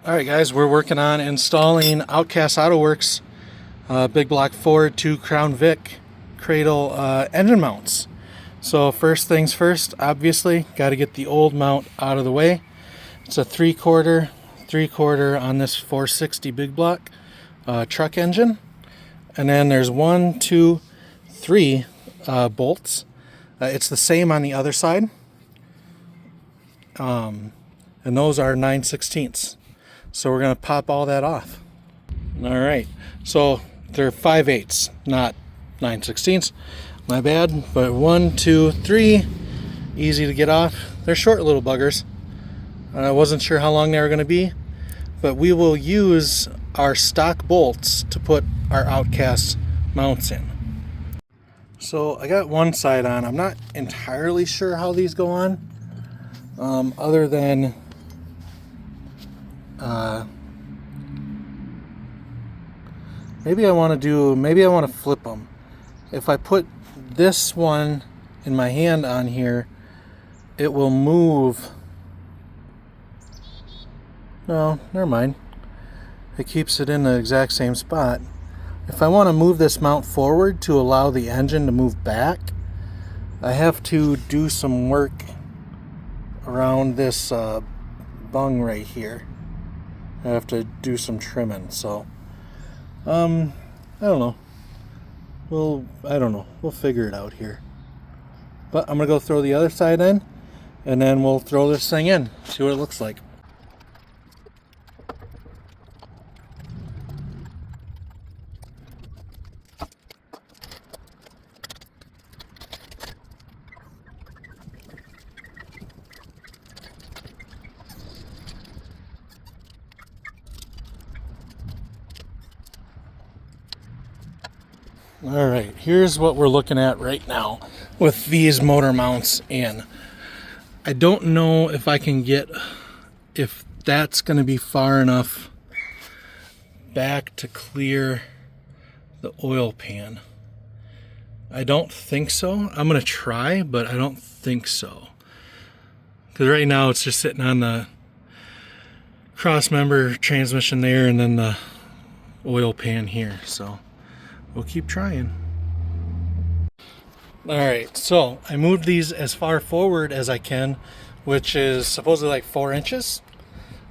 Alright guys, we're working on installing Outcast Autoworks big block Ford 2 Crown Vic cradle engine mounts. So first things first, obviously got to get the old mount out of the way. It's a 3/4 on this 460 big block truck engine, and then there's 1, 2, 3 bolts. It's the same on the other side, and those are 9/16. So we're going to pop all that off. All right, so they're 5/8, not 9/16. My bad, but 1, 2, 3, easy to get off. They're short little buggers. I wasn't sure how long they were going to be, but we will use our stock bolts to put our Outcast mounts in. So I got one side on. I'm not entirely sure how these go on, other than maybe I want to flip them. If I put this one in my hand on here, it will move. No, never mind. It keeps it in the exact same spot. If I want to move this mount forward to allow the engine to move back, I have to do some work around this bung right here. I have to do some trimming, so I don't know. We'll figure it out here. But I'm gonna go throw the other side in, and then we'll throw this thing in, see what it looks like. All right, here's what we're looking at right now with these motor mounts in. I don't know if I can if that's going to be far enough back to clear the oil pan. I don't think so. I'm going to try, but I don't think so. Because right now it's just sitting on the cross member transmission there, and then the oil pan here. So we'll keep trying. Alright, so I moved these as far forward as I can, which is supposedly like 4 inches.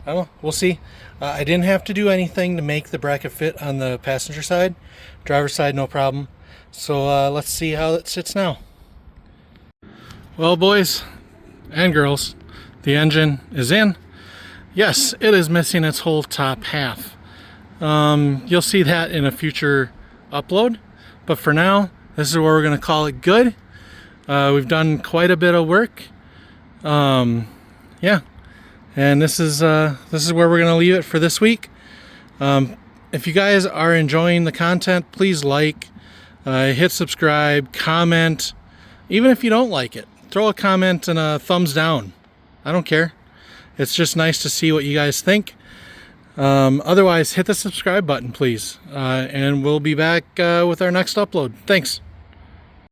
I don't know, we'll see. I didn't have to do anything to make the bracket fit on the passenger side. Driver's side, no problem. So let's see how it sits now. Well, boys and girls, the engine is in. Yes, it is missing its whole top half. You'll see that in a future upload, but for now this is where we're going to call it good. We've done quite a bit of work, yeah, and this is where we're going to leave it for this week. If you guys are enjoying the content, please hit subscribe, comment. Even if you don't like it, throw a comment and a thumbs down. I don't care. It's just nice to see what you guys think. Otherwise, hit the subscribe button, please, and we'll be back with our next upload. Thanks.